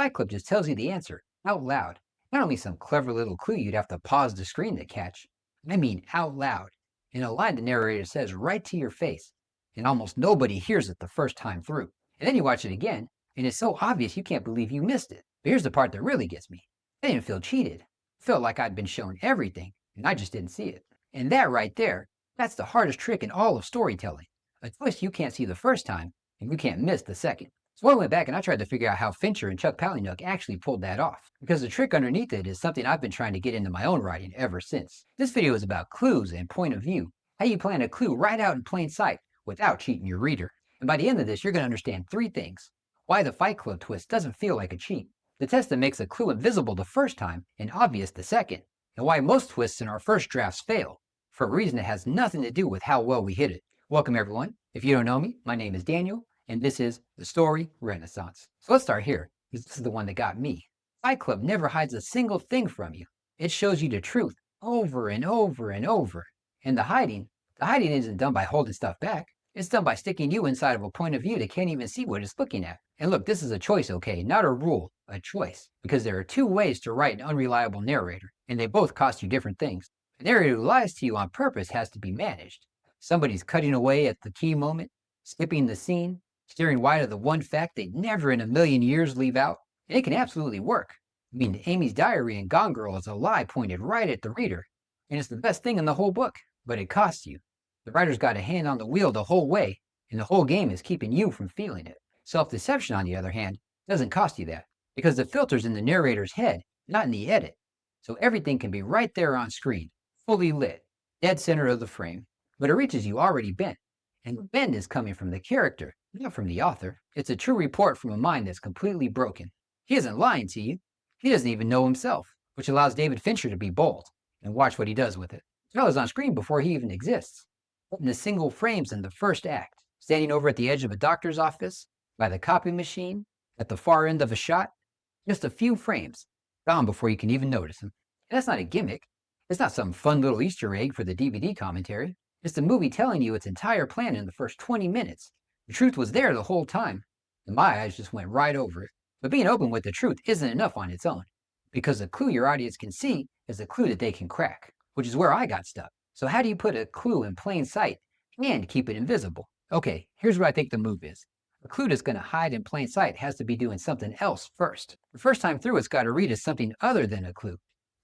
Fight Club just tells you the answer out loud. Not only some clever little clue you'd have to pause the screen to catch, I mean out loud, in a line the narrator says right to your face, and almost nobody hears it the first time through. And then you watch it again, and it's so obvious you can't believe you missed it. But here's the part that really gets me. I didn't feel cheated. I felt like I'd been shown everything, and I just didn't see it. And that right there, that's the hardest trick in all of storytelling. A twist you can't see the first time, and you can't miss the second. So I went back and I tried to figure out how Fincher and Chuck Palahniuk actually pulled that off, because the trick underneath it is something I've been trying to get into my own writing ever since. This video is about clues and point of view, how you plant a clue right out in plain sight without cheating your reader. And by the end of this, you're going to understand three things. Why the Fight Club twist doesn't feel like a cheat, the test that makes a clue invisible the first time and obvious the second, and why most twists in our first drafts fail, for a reason that has nothing to do with how well we hit it. Welcome everyone. If you don't know me, my name is Daniel, and this is The Story Renaissance. So let's start here, because this is the one that got me. Fight Club never hides a single thing from you. It shows you the truth over and over and over. And the hiding isn't done by holding stuff back. It's done by sticking you inside of a point of view that can't even see what it's looking at. And look, this is a choice, okay? Not a rule, a choice. Because there are two ways to write an unreliable narrator, and they both cost you different things. A narrator who lies to you on purpose has to be managed. Somebody's cutting away at the key moment, skipping the scene, steering wide of the one fact they'd never in a million years leave out, and it can absolutely work. I mean, Amy's diary in Gone Girl is a lie pointed right at the reader, and it's the best thing in the whole book, but it costs you. The writer's got a hand on the wheel the whole way, and the whole game is keeping you from feeling it. Self-deception, on the other hand, doesn't cost you that, because the filter's in the narrator's head, not in the edit. So everything can be right there on screen, fully lit, dead center of the frame, but it reaches you already bent. And the bend is coming from the character, not from the author. It's a true report from a mind that's completely broken. He isn't lying to you. He doesn't even know himself, which allows David Fincher to be bold and watch what he does with it. The is on screen before he even exists. In the single frames in the first act, standing over at the edge of a doctor's office, by the copy machine, at the far end of a shot, just a few frames, gone before you can even notice him. And that's not a gimmick. It's not some fun little Easter egg for the DVD commentary. It's the movie telling you its entire plan in the first 20 minutes. The truth was there the whole time, and my eyes just went right over it. But being open with the truth isn't enough on its own, because the clue your audience can see is a clue that they can crack, which is where I got stuck. So how do you put a clue in plain sight and keep it invisible? Okay, here's what I think the move is. A clue that's going to hide in plain sight has to be doing something else first. The first time through, it's got to read as something other than a clue,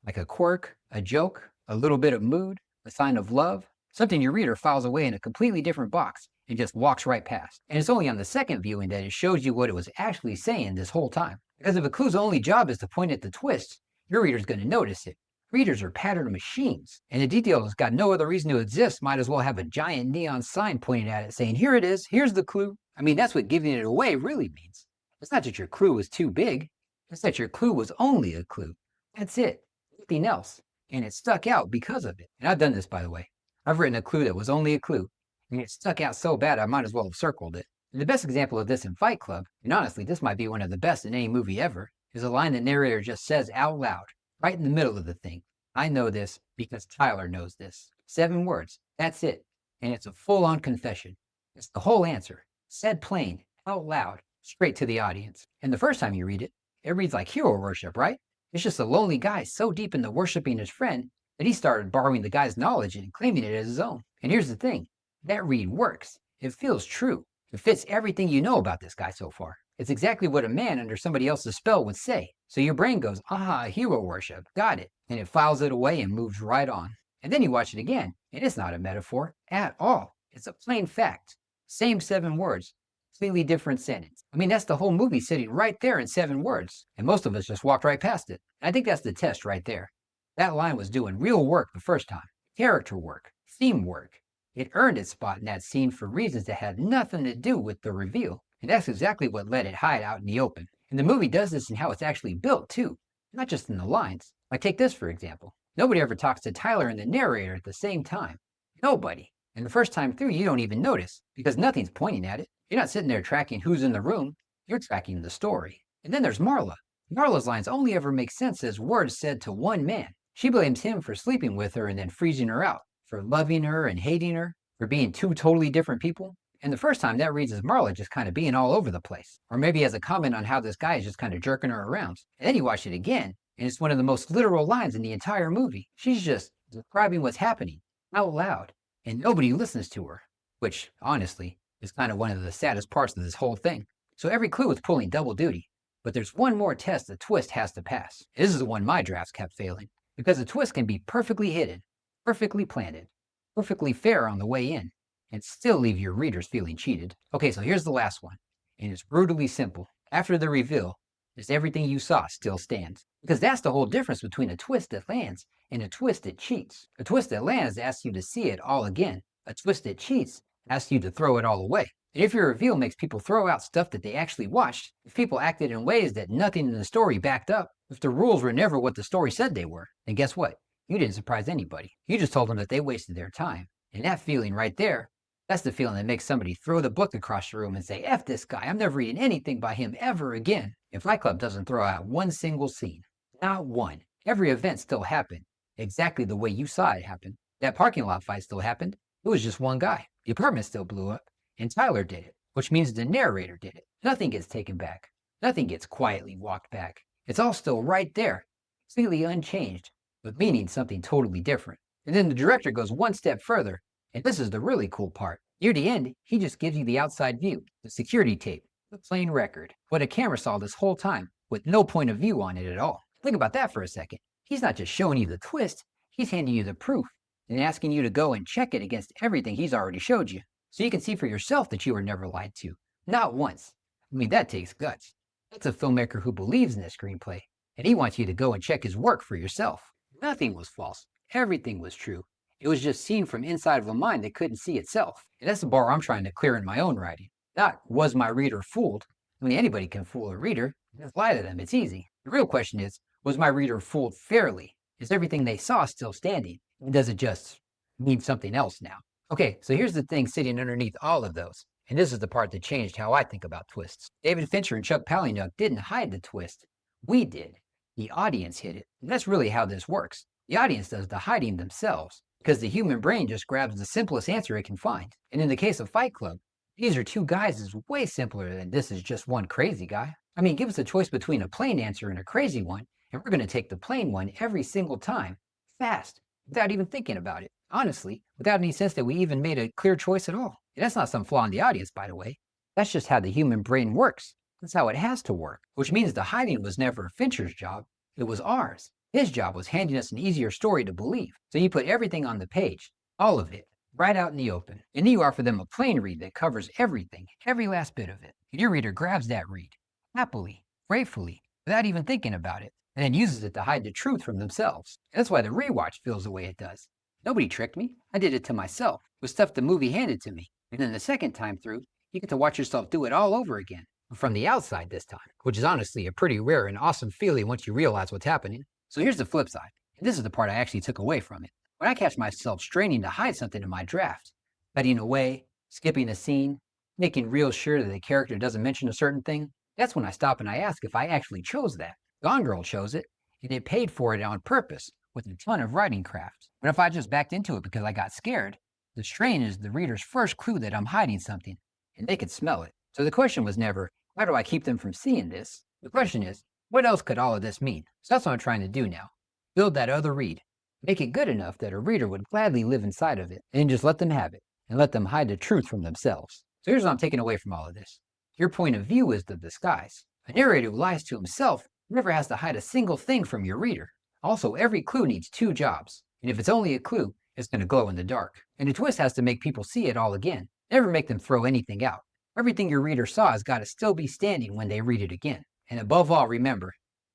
like a quirk, a joke, a little bit of mood, a sign of love, something your reader files away in a completely different box and just walks right past. And it's only on the second viewing that it shows you what it was actually saying this whole time. Because if a clue's only job is to point at the twist, your reader's going to notice it. Readers are pattern machines, and a detail that's got no other reason to exist might as well have a giant neon sign pointed at it saying, here it is, here's the clue. I mean, that's what giving it away really means. It's not that your clue was too big, it's that your clue was only a clue. That's it, nothing else. And it stuck out because of it. And I've done this, by the way. I've written a clue that was only a clue, and it stuck out so bad I might as well have circled it. And the best example of this in Fight Club, and honestly this might be one of the best in any movie ever, is a line the narrator just says out loud, right in the middle of the thing. I know this because Tyler knows this. 7 words, that's it. And it's a full-on confession. It's the whole answer, said plain, out loud, straight to the audience. And the first time you read it, it reads like hero worship, right? It's just a lonely guy so deep into worshiping his friend that he started borrowing the guy's knowledge and claiming it as his own. And here's the thing, that read works. It feels true. It fits everything you know about this guy so far. It's exactly what a man under somebody else's spell would say. So your brain goes, aha, hero worship, got it. And it files it away and moves right on. And then you watch it again, and it's not a metaphor at all. It's a plain fact. Same 7 words, completely different sentence. I mean, that's the whole movie sitting right there in 7 words. And most of us just walked right past it. I think that's the test right there. That line was doing real work the first time. Character work, theme work. It earned its spot in that scene for reasons that had nothing to do with the reveal. And that's exactly what let it hide out in the open. And the movie does this in how it's actually built too, not just in the lines. Like take this for example. Nobody ever talks to Tyler and the narrator at the same time. Nobody. And the first time through, you don't even notice because nothing's pointing at it. You're not sitting there tracking who's in the room. You're tracking the story. And then there's Marla. Marla's lines only ever make sense as words said to one man. She blames him for sleeping with her and then freezing her out, for loving her and hating her, for being 2 totally different people. And the first time that reads as Marla just kind of being all over the place, or maybe as a comment on how this guy is just kind of jerking her around. And then you watch it again, and it's one of the most literal lines in the entire movie. She's just describing what's happening out loud, and nobody listens to her, which honestly is kind of one of the saddest parts of this whole thing. So every clue is pulling double duty, but there's one more test the twist has to pass. This is the one my drafts kept failing, because the twist can be perfectly hidden, perfectly planted, perfectly fair on the way in, and still leave your readers feeling cheated. Okay, so here's the last one, and it's brutally simple. After the reveal, just everything you saw still stands. Because that's the whole difference between a twist that lands and a twist that cheats. A twist that lands asks you to see it all again. A twist that cheats asks you to throw it all away. And if your reveal makes people throw out stuff that they actually watched, if people acted in ways that nothing in the story backed up, if the rules were never what the story said they were, then guess what? You didn't surprise anybody. You just told them that they wasted their time. And that feeling right there, that's the feeling that makes somebody throw the book across the room and say, F this guy, I'm never reading anything by him ever again. If Fight Club doesn't throw out one single scene, not one, every event still happened exactly the way you saw it happen. That parking lot fight still happened. It was just one guy. The apartment still blew up, and Tyler did it, which means the narrator did it. Nothing gets taken back. Nothing gets quietly walked back. It's all still right there, completely unchanged, but meaning something totally different. And then the director goes one step further, and this is the really cool part. Near the end, he just gives you the outside view, the security tape, the plain record, what a camera saw this whole time, with no point of view on it at all. Think about that for a second. He's not just showing you the twist, he's handing you the proof, and asking you to go and check it against everything he's already showed you. So you can see for yourself that you were never lied to. Not once. I mean, that takes guts. That's a filmmaker who believes in the screenplay, and he wants you to go and check his work for yourself. Nothing was false. Everything was true. It was just seen from inside of a mind that couldn't see itself. And that's the bar I'm trying to clear in my own writing. Not, was my reader fooled? I mean, anybody can fool a reader. Just lie to them. It's easy. The real question is, was my reader fooled fairly? Is everything they saw still standing? And does it just mean something else now? Okay, so here's the thing sitting underneath all of those. And this is the part that changed how I think about twists. David Fincher and Chuck Palahniuk didn't hide the twist. We did. The audience hid it. And that's really how this works. The audience does the hiding themselves, because the human brain just grabs the simplest answer it can find. And in the case of Fight Club, these are two guys is way simpler than this is just one crazy guy. I mean, give us a choice between a plain answer and a crazy one, and we're going to take the plain one every single time, fast, without even thinking about it. Honestly, without any sense that we even made a clear choice at all. And that's not some flaw in the audience, by the way. That's just how the human brain works. That's how it has to work, which means the hiding was never Fincher's job. It was ours. His job was handing us an easier story to believe. So you put everything on the page, all of it, right out in the open. And then you offer them a plain read that covers everything, every last bit of it. And your reader grabs that read, happily, gratefully, without even thinking about it, and then uses it to hide the truth from themselves. And that's why the rewatch feels the way it does. Nobody tricked me. I did it to myself, with stuff the movie handed to me. And then the second time through, you get to watch yourself do it all over again, from the outside this time, which is honestly a pretty rare and awesome feeling once you realize what's happening. So here's the flip side, and this is the part I actually took away from it. When I catch myself straining to hide something in my draft, cutting away, skipping a scene, making real sure that the character doesn't mention a certain thing, that's when I stop and I ask if I actually chose that. Gone Girl chose it, and it paid for it on purpose with a ton of writing craft. But if I just backed into it because I got scared, the strain is the reader's first clue that I'm hiding something, and they could smell it. So the question was never, how do I keep them from seeing this? The question is, what else could all of this mean? So that's what I'm trying to do now. Build that other read. Make it good enough that a reader would gladly live inside of it, and just let them have it, and let them hide the truth from themselves. So here's what I'm taking away from all of this. Your point of view is the disguise. A narrator who lies to himself never has to hide a single thing from your reader. Also, every clue needs two jobs, and if it's only a clue, it's going to glow in the dark. And the twist has to make people see it all again. Never make them throw anything out. Everything your reader saw has got to still be standing when they read it again. And above all, remember,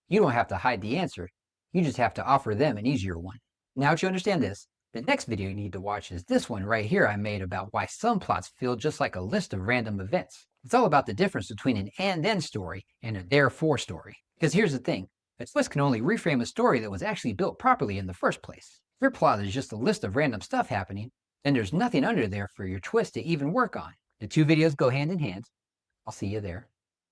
you don't have to hide the answer. You just have to offer them an easier one. Now that you understand this, the next video you need to watch is this one right here I made about why some plots feel just like a list of random events. It's all about the difference between an and then story and a therefore story. Because here's the thing, a twist can only reframe a story that was actually built properly in the first place. If your plot is just a list of random stuff happening, then there's nothing under there for your twist to even work on. The two videos go hand in hand. I'll see you there.